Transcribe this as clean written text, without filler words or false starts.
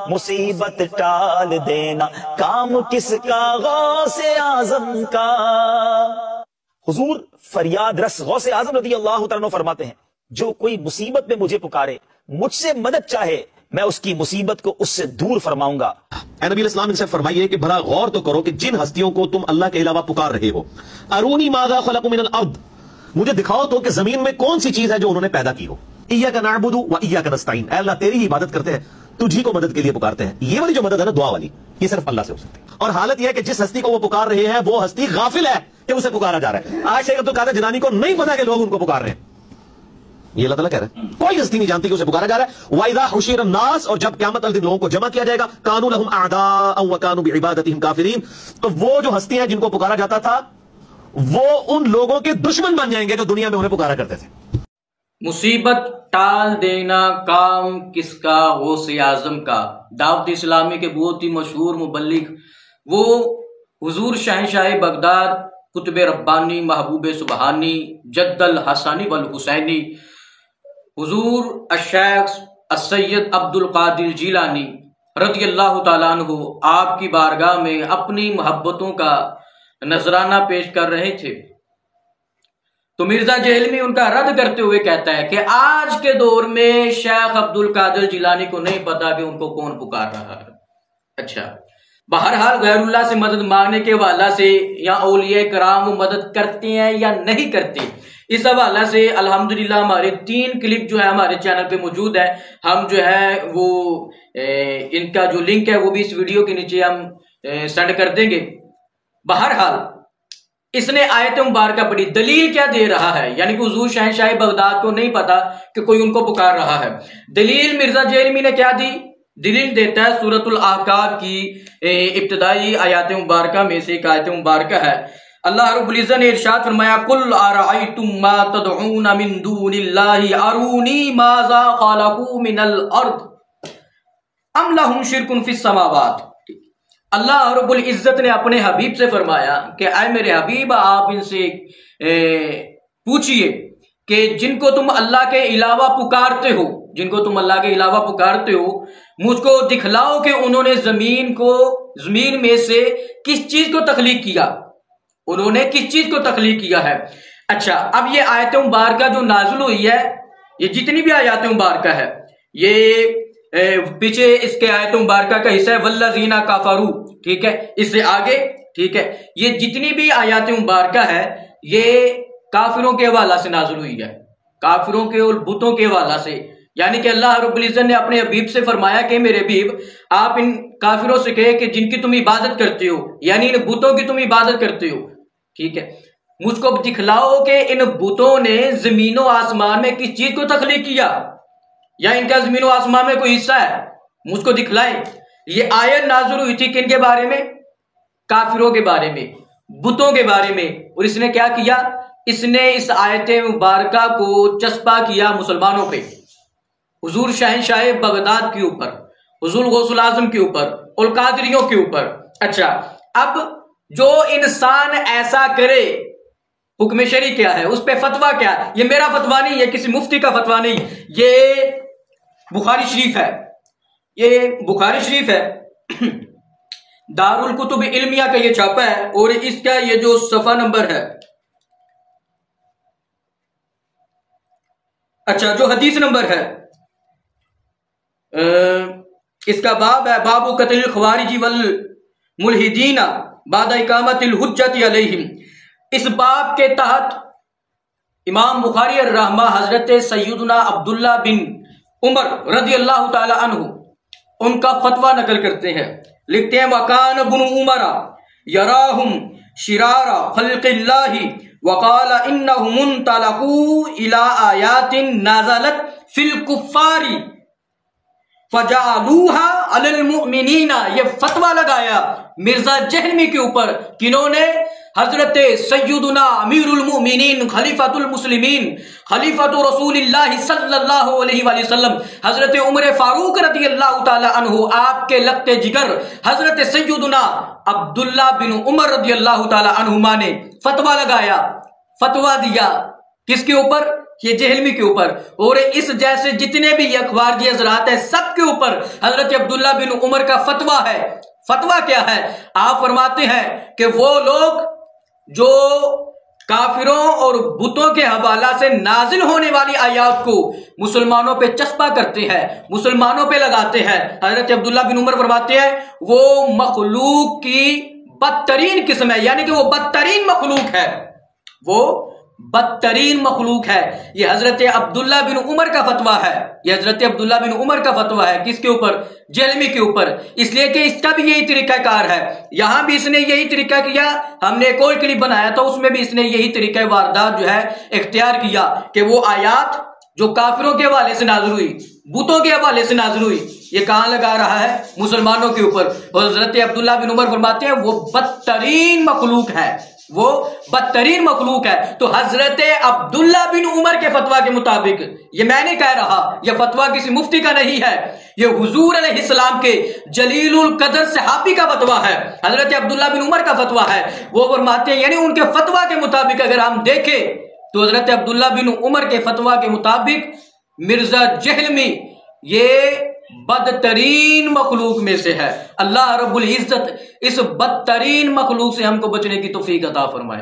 مصیبت ٹال دینا کام کس کا غوث اعظم کا۔ حضور فریاد رس غوث اعظم رضی اللہ تعالیٰ عنہ فرماتے ہیں جو کوئی مصیبت میں مجھے پکارے، مجھ سے مدد چاہے، میں اس کی مصیبت کو اس سے دور فرماؤں گا۔ اے نبی الاسلام ان سے فرمائیے کہ بھلا غور تو کرو کہ جن ہستیوں کو تم اللہ کے علاوہ پکار رہے ہو، ارونی ماذا خلقوا من الارض، مجھے دکھاؤ تو کہ زمین میں کون سی چیز ہے جو انہوں نے پیدا کی ہو۔ ایاک نعبد و ایاک نستعین، اے اللہ تیری ہی عبادت کرتے ہیں، تجھی کو مدد کے لیے پکارتے ہیں۔ یہ والی جو مدد ہے نا دعا والی، یہ صرف اللہ سے ہو سکتی ہے۔ اور حالت یہ ہے کہ جس ہستی کو وہ پکار رہے ہیں وہ ہستی غافل ہے کہ اسے پکارا جا رہا ہے۔ آج شیخ عبدالقادر جیلانی کو نہیں پتا کہ لوگ ان کو پکار رہے ہیں، یہ اللہ تعالیٰ کہہ رہے ہیں کوئی ہستی نہیں جانتی کہ اسے پکارا جا رہا ہے۔ وَإِذَا حُشِرَ النَّاسُ، اور جب قیامت والے دن لوگوں کو جمع کیا جائے گا، كَانُوا لَهُمْ أَعْدَاءً وَكَانُوا بِعِبَادَتِهِمْ كَافِرِينَ، تو وہ جو ہستیاں جن کو پکارا جاتا تھا وہ ان لوگوں کے دشمن بن جائیں گے جو دنیا میں انہیں پکارا کرتے تھے۔ مصیبت ٹال دینا کام کس کا؟ غوث اعظم کا۔ دعوت اسلامی کے بہت ہی مشہور مبلغ وہ حضور شہنشاہ بغداد، قطب ربانی، محبوب سبحانی، جد الحسانی والحسینی، حضور الشیخ السید عبد القادر جیلانی رضی اللہ تعالیٰ عنہ آپ کی بارگاہ میں اپنی محبتوں کا نذرانہ پیش کر رہے تھے تو مرزا جہلمی ان کا رد کرتے ہوئے کہتا ہے کہ آج کے دور میں شیخ عبد القادر جیلانی کو نہیں پتا کہ ان کو کون پکار رہا ہے۔ اچھا، بہرحال غیر اللہ سے مدد مانگنے کے حوالہ سے یا اولیاء کرام وہ مدد کرتے ہیں یا نہیں کرتے، اس حوالہ سے الحمدللہ ہمارے 3 کلپ جو ہے ہمارے چینل پہ موجود ہے۔ ہم جو ہے وہ ان کا جو لنک ہے وہ بھی اس ویڈیو کے نیچے ہم سینڈ کر دیں گے۔ بہرحال اس نے آیت مبارکہ پڑھی، دلیل کیا دے رہا ہے؟ یعنی کہ حضور شہنشاہ بغداد کو نہیں پتا کہ کوئی ان کو پکار رہا ہے۔ دلیل مرزا جہلمی نے کیا دی؟ دلیل دیتا ہے سورۃ الاحقاف کی ابتدائی آیات مبارکہ میں سے ایک آیت مبارکہ ہے۔ اللہ رب العزت نے ارشاد فرمایا قل ارأیتم ما تدعون من دون اللہ ارونی ماذا خلقوا من الارض ام لہم شرک فی السماوات۔ اللہ رب العزت نے اپنے حبیب سے فرمایا کہ اے میرے حبیب آپ ان سے پوچھئے کہ جن کو تم اللہ کے علاوہ پکارتے ہو، جن کو تم اللہ کے علاوہ پکارتے ہو، مجھ کو دکھلاؤ کہ انہوں نے زمین میں سے کس چیز کو تخلیق کیا، انہوں نے کس چیز کو تخلیق کیا ہے۔ اچھا، اب یہ آیت مبارکہ جو نازل ہوئی ہے، یہ جتنی بھی آیات مبارکہ ہے، یہ پیچھے اس کے آیت مبارکہ کا حصہ ہے والذین کفروا، ٹھیک ہے، اس سے آگے، ٹھیک ہے، یہ جتنی بھی آیات مبارکہ ہے یہ کافروں کے حوالہ سے نازل ہوئی ہے، کافروں کے اور بتوں کے حوالہ سے۔ یعنی کہ اللہ رب العزت نے اپنے حبیب سے فرمایا کہ میرے حبیب آپ ان کافروں سے کہے کہ جن کی تم عبادت کرتے ہو، یعنی ان بتوں کی تم عبادت کرتے ہو، ٹھیک ہے، مجھ کو دکھلاؤ کہ ان بتوں نے زمین و آسمان میں کس چیز کو تخلیق کیا، یا ان کا زمین و آسمان میں کوئی حصہ ہے، مجھ کو دکھلائیں۔ یہ آیت نازل ہوئی تھی کن کے بارے میں؟ کافروں کے بارے میں، بتوں کے بارے میں۔ اور اس نے کیا کیا؟ اس نے اس آیت مبارکہ کو چسپا کیا مسلمانوں پہ، حضور شہنشاہ بغداد کے اوپر، حضور غوث الاعظم کے اوپر اور قادریوں کے اوپر۔ اچھا، اب جو انسان ایسا کرے حکم شرعی کیا ہے، اس پہ فتویٰ کیا ہے؟ یہ میرا فتویٰ نہیں ہے، کسی مفتی کا فتویٰ نہیں، یہ بخاری شریف ہے، یہ بخاری شریف ہے، دارالکتب علمیہ کا یہ چھاپا ہے، اور اس کا یہ جو صفحہ نمبر ہے، اچھا جو حدیث نمبر ہے، اس کا باب ہے باب قتل الخوارج والملحدین بعد اقامت الحجت علیہم۔ اس باب کے تحت امام بخاری الرحمہ حضرت سیدنا عبداللہ بن عمر رضی اللہ تعالی عنہ ان کا فتویٰ نقل کرتے ہیں، لکھتے ہیں وَقَانَ ابْنُ عُمَرَ يَرَاهُمْ شِرَارَ خَلْقِ اللَّهِ وَقَالَ إِنَّهُمْ انْطَلَقُوا إِلَىٰ آيَاتٍ نَازَلَتْ فِي الْكُفَّارِ فَجَعَلُوهَا عَلَى الْمُؤْمِنِينَ۔ یہ فتویٰ لگایا مرزا جہلمی کے اوپر، کنہوں نے؟ حضرت سیدنا امیر المؤمنین خلیفۃ المسلمین خلیفۃ رسول اللہ صلی اللہ علیہ وآلہ وسلم حضرت عمر فاروق رضی اللہ تعالی عنہ، آپ کے لگتے جگر حضرت سیدنا عبداللہ بن عمر رضی اللہ تعالی عنہما نے فتویٰ لگایا، فتویٰ دیا کس کے اوپر؟ یہ جہلمی کے اوپر اور اس جیسے جتنے بھی اخبارجی حضرات ہیں سب کے اوپر حضرت عبداللہ بن عمر کا فتویٰ ہے۔ فتویٰ کیا ہے؟ آپ فرماتے ہیں کہ وہ لوگ جو کافروں اور بتوں کے حوالہ سے نازل ہونے والی آیات کو مسلمانوں پہ چسپاں کرتے ہیں، مسلمانوں پہ لگاتے ہیں، حضرت عبداللہ بن عمر فرماتے ہیں وہ مخلوق کی بدترین قسم ہے، یعنی کہ وہ بدترین مخلوق ہے، وہ بدترین مخلوق ہے۔ یہ حضرت عبداللہ بن عمر کا فتویٰ ہے، یہ حضرت عبداللہ بن عمر کا فتویٰ ہے۔ کس کے اوپر؟ جہلمی کے اوپر، اس لیے کہ اس کا بھی یہی طریقہ کار ہے، یہاں بھی اس نے یہی طریقہ کیا، ہم نے ایک اور کلپ بنایا تھا اس میں بھی اس نے یہی طریقہ واردات جو ہے اختیار کیا کہ وہ آیات جو کافروں کے حوالے سے نازل ہوئی، بتوں کے حوالے سے نازل ہوئی، یہ کہاں لگا رہا ہے؟ مسلمانوں کے اوپر۔ اور حضرت عبداللہ بن عمر فرماتے ہیں وہ بدترین مخلوق ہے، وہ بدترین مخلوق ہے۔ تو حضرت عبداللہ بن عمر کے فتویٰ کے مطابق، یہ میں نہیں کہہ رہا، یہ فتویٰ کسی مفتی کا نہیں ہے، یہ حضور علیہ السلام کے جلیل القدر صحابی کا فتویٰ ہے، حضرت عبداللہ بن عمر کا فتویٰ ہے۔ وہ فرماتے ہیں، یعنی ان کے فتویٰ کے مطابق اگر ہم دیکھیں تو حضرت عبداللہ بن عمر کے فتویٰ کے مطابق مرزا جہلمی یہ بدترین مخلوق میں سے ہے۔ اللہ رب العزت اس بدترین مخلوق سے ہم کو بچنے کی توفیق عطا فرمائے۔